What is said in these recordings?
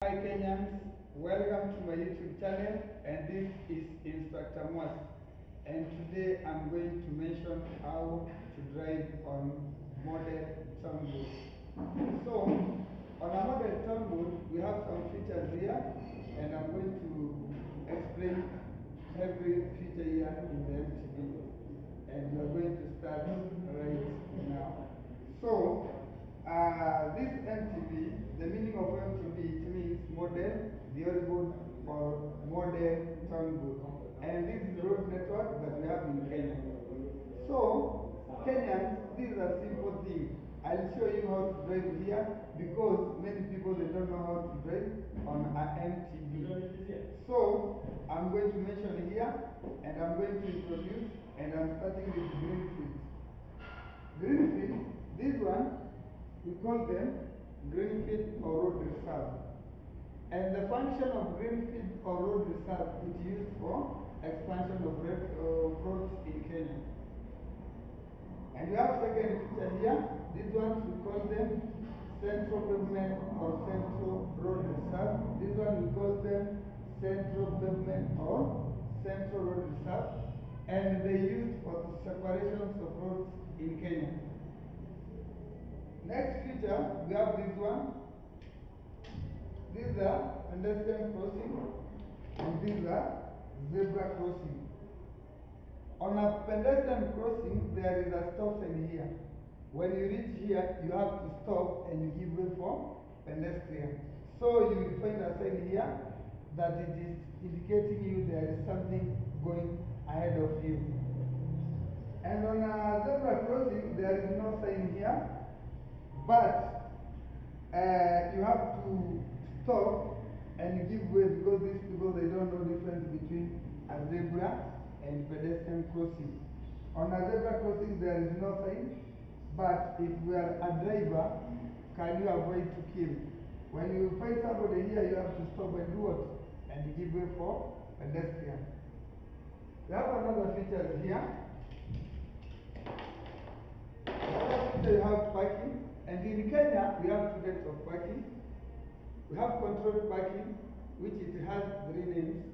Hi Kenyans, welcome to my YouTube channel, and this is Instructor Mwas, and today I'm going to mention how to drive on model townboat. So on a model townboat we have some features here, and I'm going to explain every feature here in the MTB, and we are going to start right now. So this MTB, the meaning of MTB, it means model, the old boat, or model townboat. And this is the road network that we have in Kenya. So, Kenyans, this is a simple thing. I'll show you how to drive here because many people they don't know how to drive on a MTB. So, I'm going to mention here, and I'm going to introduce, and I'm starting with Greenfield. Greenfield, this one, we call them greenfield or road reserve. And the function of greenfield or road reserve is used for expansion of roads in Kenya. And we have second feature here. These ones we call them central pavement or central road reserve. This one we call them central pavement or central road reserve. And they used for the separations of roads in Kenya. Next feature, we have this one. These are pedestrian crossing, and these are zebra crossing. On a pedestrian crossing, there is a stop sign here. When you reach here, you have to stop and give way for pedestrian. So you will find a sign here that it is indicating you there is something going ahead of you. And on a zebra crossing, there is no sign here, but you have to stop and give way because these people they don't know difference between a zebra and pedestrian crossing. On a zebra crossing there is no sign, but if we are a driver, can you avoid to kill? When you find somebody here, you have to stop and do what? And give way for pedestrian. We have another features here. Another feature you have parking, and in Kenya we have two types of parking. We have controlled parking, which it has three names.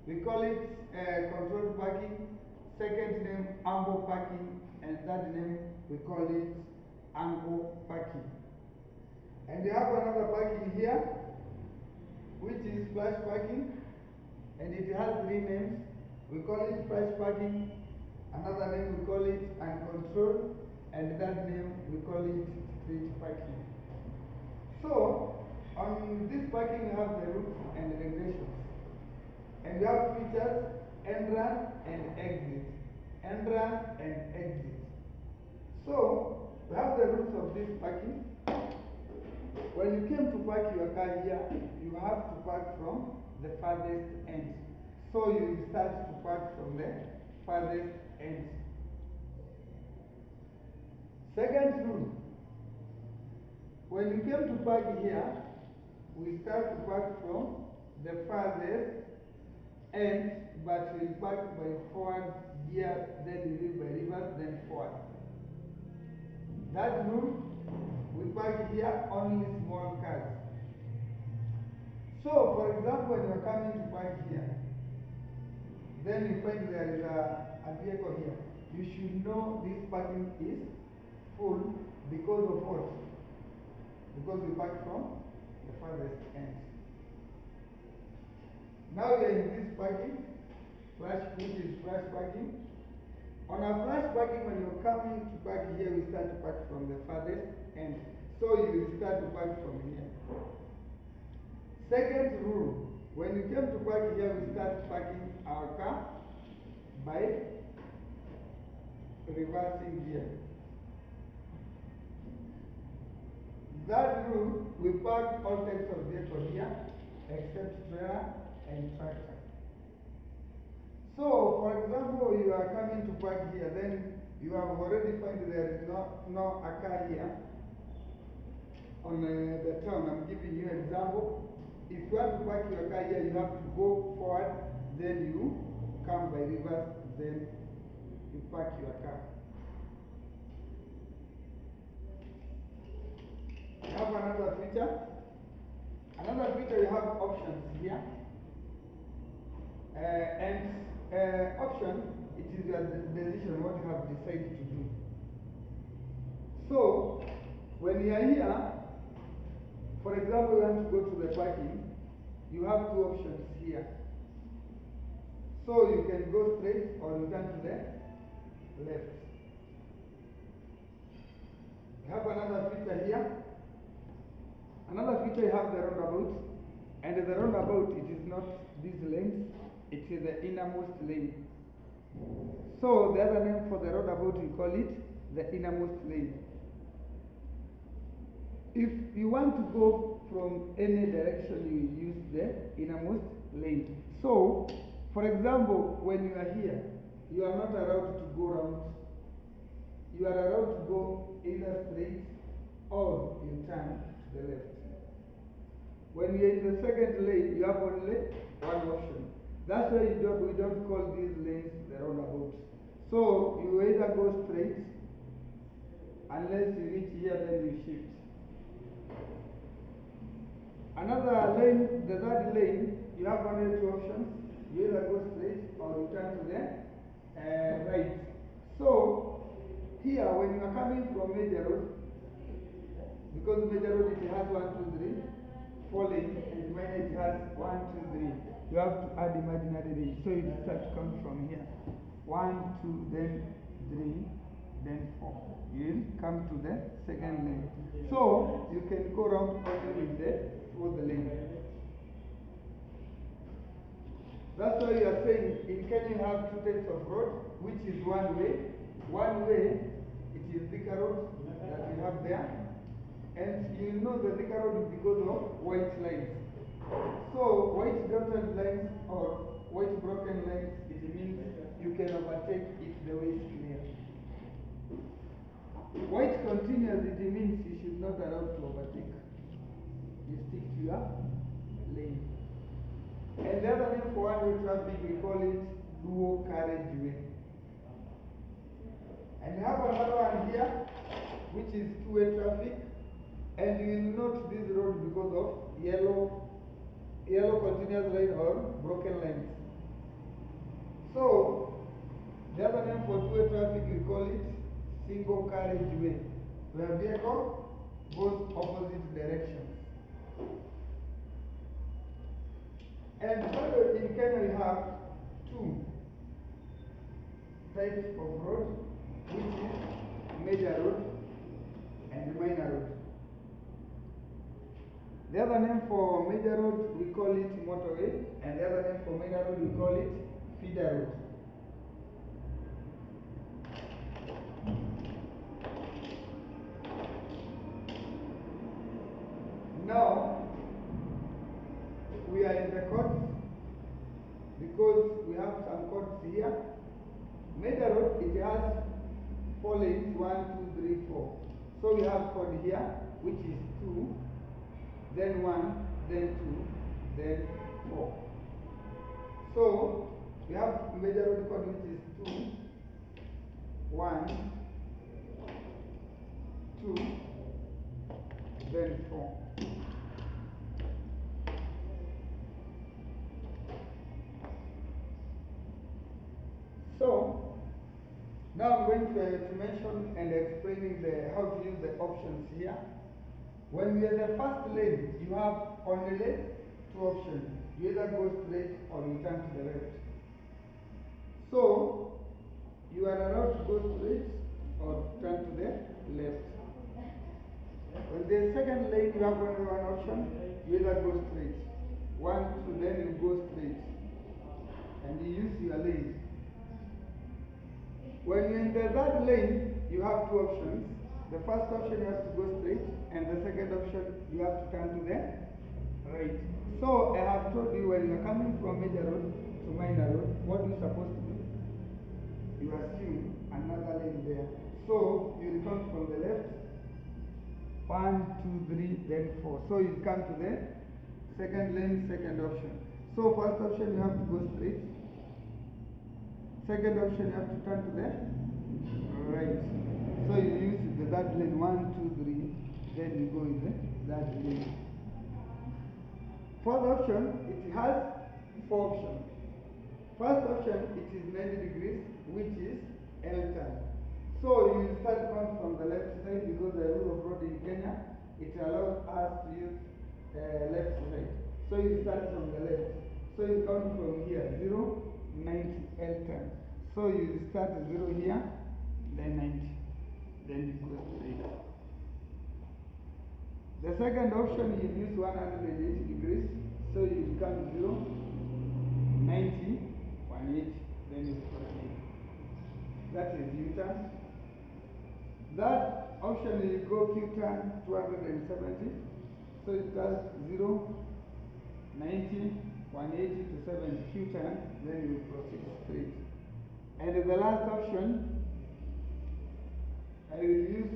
We call it controlled parking, second name amble parking, and third name we call it angle parking. And we have another parking here, which is flash parking, and it has three names. We call it flash parking, another name we call it uncontrolled, and that name we call it street parking. So, on this parking we have the routes and the regulations. And we have features, entrance and exit. Entrance and exit. So, we have the rules of this parking. When you came to park your car here, you have to park from the farthest end. So you will start to park from the farthest end. Second rule, when you came to park here, we start to park from the farthest end, but we'll park by forward gear, then we leave by reverse, then forward. That rule, we park here only small cars. So, for example, when you are coming to park here, then you find there is a vehicle here. You should know this parking is full because of what? Because we park from the farthest end. Now we are in this parking, which is flash parking. On a flash parking, when you're coming to park here, we start to park from the farthest end. So you will start to park from here. Second rule, when you came to park here, we start parking our car by reversing gear. Third rule, we park all types of vehicles here except trailer and tractor. So, for example, you are coming to park here, then you have already found there is no a car here on the town. I'm giving you example. If you want to park your car here, you have to go forward, then you come by reverse, then you park your car. We have another feature. Another feature we have options here. And option, it is your decision what you have decided to do. So, when you are here, for example, you want to go to the parking, you have two options here. So you can go straight or you turn to the left. You have another feature here. Another feature you have the roundabout. And the roundabout, it is not these lanes, it is the innermost lane. So the other name for the roundabout, we call it the innermost lane. If you want to go from any direction, you use the innermost lane. So, for example, when you are here, you are not allowed to go round. You are allowed to go either straight or you turn to the left. When you're in the second lane, you have only one option. That's why we don't call these lanes the roundabout. So you either go straight, unless you reach here, then you shift. Another lane, the third lane, you have only two options. You either go straight or you turn to the right. So here, when you are coming from Meteoros, because Meteoros it has 1, 2, 3, 4 lanes, and minor it has 1, 2, 3. You have to add imaginary range. So you start to count from here. 1, 2, then 3, then 4. You'll come to the second lane. So you can go around only with the fourth lane. That's why you are saying in Kenya you have two types of road, which is one way. One way, it is Thika road that we have there. And you know the Thika road because of white lines. So white dotted lines or white broken lines, it means you can overtake if the way is clear. White continuous, it means you should not allow to overtake. You stick to your lane. And the other name for one-way traffic, we call it dual carriageway. And we have another one here, which is two-way traffic. And you will note this road because of yellow continuous line or broken lines. So, the other name for two-way traffic, we call it single carriageway, where vehicle goes opposite directions. And in Kenya, we have two types of road, which is major road and minor road. The other name for major road, we call it motorway, and the other name for minor road, we call it feeder road. Now, we are in the codes because we have some codes here. Major road, it has 4 lanes, 1, 2, 3, 4. So we have code here, which is 2, then 1, then 2, then 4. So we have major road code, which is 2, 1, 2, then 4. So now I'm going to mention and explaining how to use the options here. When we are in the first lane, you have only 2 options. You either go straight or you turn to the left. So you are allowed to go straight or turn to the left. When the second lane, you have only one option. You either go straight. 1, 2, then you go straight. And you use your lane. When you're in the third lane, you have 2 options. The first option you have to go straight, and the second option you have to turn to the right. So I have told you when you are coming from major road to minor road, what you're supposed to do, you assume another lane there. So you will count from the left, 1, 2, 3, then 4. So you come to the second lane, second option. So first option you have to go straight. Second option you have to turn to the right. So you use the third lane, 1, 2, 3, then you go in the third lane. Fourth option, it has four options. First option, it is 90 degrees, which is L turn. So you start count from the left side because the rule of road in Kenya, it allows us to use left side. So you start from the left. So you count from here, 0, 90, L turn. So you start 0 here, then 90, then you go straight. The second option, you use 180 degrees. So you come 0, 90, 180, then you proceed. That is U-turn. That option you go Q-turn 270. So it does 0, 90, 180 to 70 Q-turn, then you proceed straight. And the last option, I will use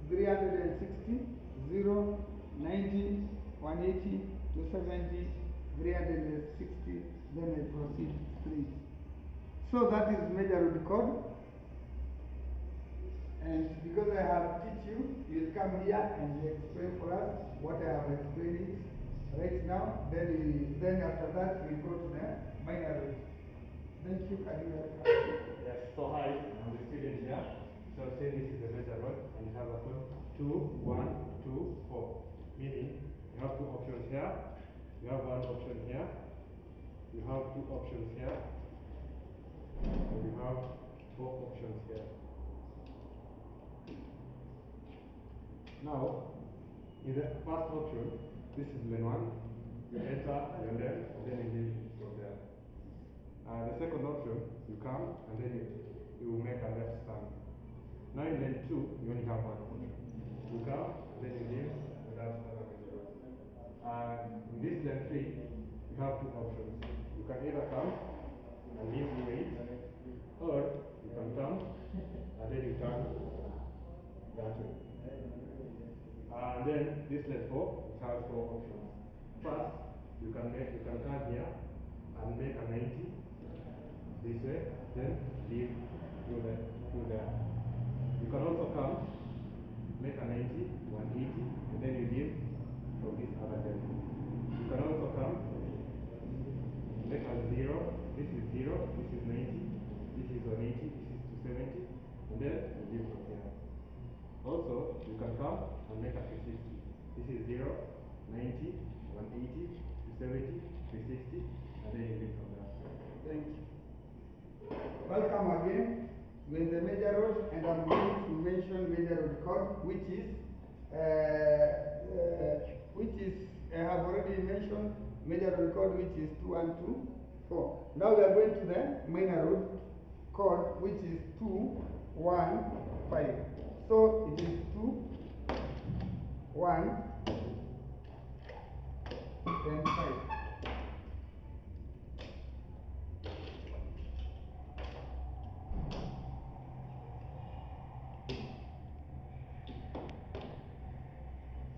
360, 0, 90, 180 to 70, 360, then I proceed straight. So that is major road code. And because I have teach you, you will come here and you explain for us what I have explained it right now. Then after that we go to the minor road. Thank you. Can you welcome? Yes. So hi, I'm the student here. So say this is the major road and it has a code 2124, meaning you have two options here. You have one option here. You have two options here. And you have four options here. Now, in the first option, this is lane 1. You enter your lane and then you leave from there. The second option, you come and then you make a left turn. Now in lane 2, you only have one option. You come and then you leave without other measures. And in this lane 3, you have two options. You can either come and leave straight, or you can come and then you turn that way. And then this lane 4, it has four options. First, you can come here and make a 90 this way, then leave through there. You can also come, make a 90, 180, and then you leave from this other lane. You can also come, make a 0, this is 0, this is 90, this is 180, this is 270, and then you leave from here. Also, you can come and make a 360. This is 0, 90, 180, 270, 360, and then you leave from there. Thank you. Welcome again. We're in the major road, and I'm going to mention major road code, I have already mentioned major road code, which is 2124. Now we are going to the minor road code, which is 215. So it is 2, 1, then 5.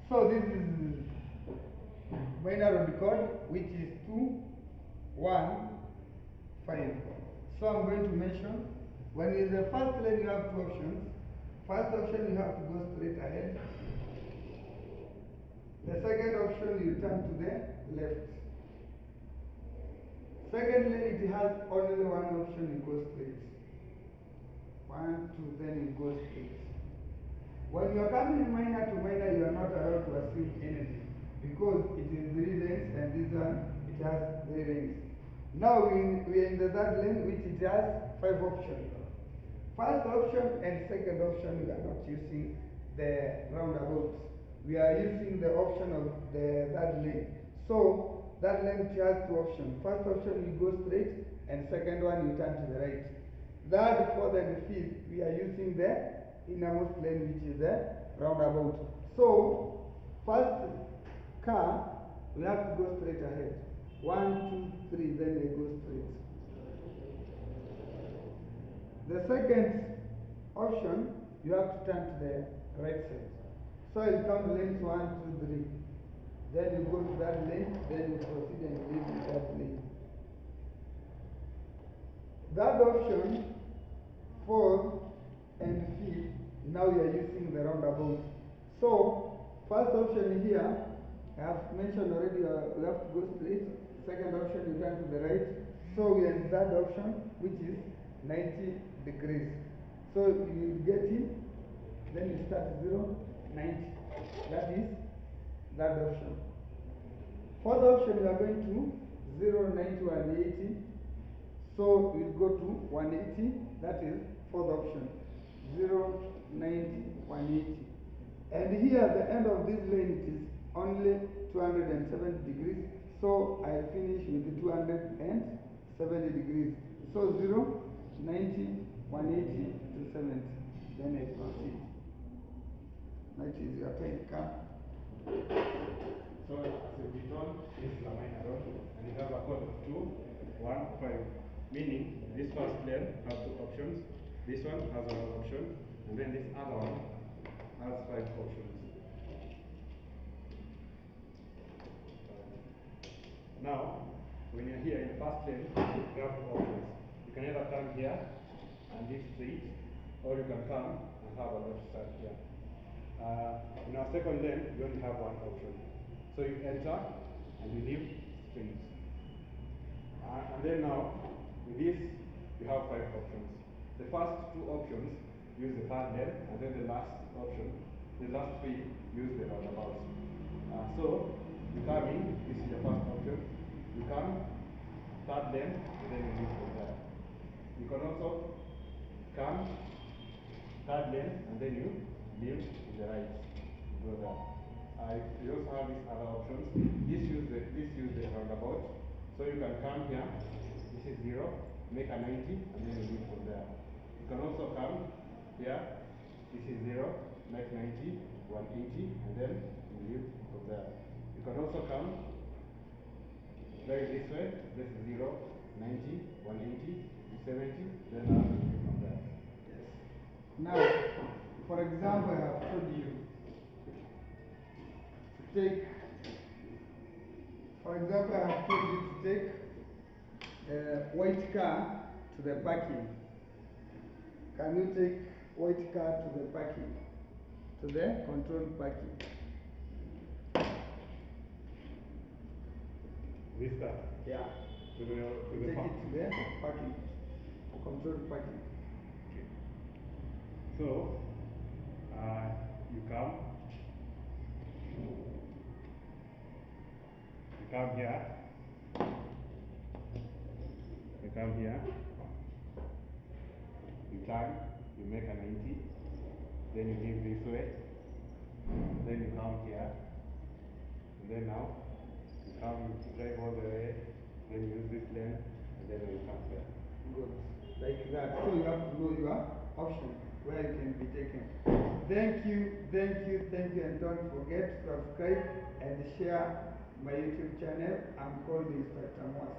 So this is minor road code, which is 215. So I'm going to mention, when in the first lane you have two options. First option, you have to go straight ahead. The second option, you turn to the left. Second lane, it has only one option, you go straight. 1, 2, then you go straight. When you are coming minor to minor, you are not allowed to assume anything because it is 3 lanes and this one, it has 3 lanes. Now we are in the third lane, which it has 5 options. First option and second option, we are not using the roundabout. We are using the option of the third lane. So that lane has 2 options. First option, you go straight, and second one, you turn to the right. Third, fourth, and fifth, we are using the innermost lane, which is the roundabout. So first car, we have to go straight ahead. 1, 2, 3, then we go straight. The second option, you have to turn to the right side. So I'll count lanes 1, 2, 3. Then you go to that lane, then you proceed and leave that lane. That option, fourth and fifth, now you are using the roundabout. So, first option here, I have mentioned already we have to go straight. Second option, you turn to the right. So we are in third option, which is 90 degrees. So you get in, then you start 0, 90. That is third option. Fourth option, you are going to 0, 90, 180. So we'll go to 180. That is fourth option. 0, 90, 180. And here at the end of this lane, it is only 270 degrees. So I'll finish with the 270 degrees. So 0, 90, 180 to 70. Then I proceed. Now it is your time. Come. So as you've been told, this is a minor road and it has a code of 215, meaning this first lane has two options, this one has one option, and then this other one has 5 options. Now, when you're here in the first lane, you have two options. You can either turn here and leave straight, or you can come and have a left turn here. In our second lane, we only have one option. So you enter and you leave straight. And then now, with this, you have 5 options. The first 2 options use the third lane, and then the last option, the last 3 use the roundabout. So you come in, this is your first option. You come, third lane, and then you leave from there. You can also come, third lane, and then you leave to the right. Go there. You also have these other options. This use the roundabout. So you can come here. This is 0. Make a 90, and then you leave from there. You can also come here. This is 0. Make 90, 180, and then you leave from there. You can also come going this way. This is 0, 90, 180, 70. Then now you leave from there. Yes. Now, for example, I have told you to take, for example, I have told you to take a white car to the parking. Can you take white car to the parking? To the controlled parking? This car. Yeah. To the Take park. it to the parking, controlled parking. Okay. So, you come here, you come here, you turn, you make a 90, then you leave this way, then you come here, and then now you come, you drive all the way, then you use this lane, and then you come here. Good. Like that. So you have to know your option where you can be taken. Thank you, thank you, thank you, and don't forget to subscribe and share my YouTube channel. I'm called Instructor Moss.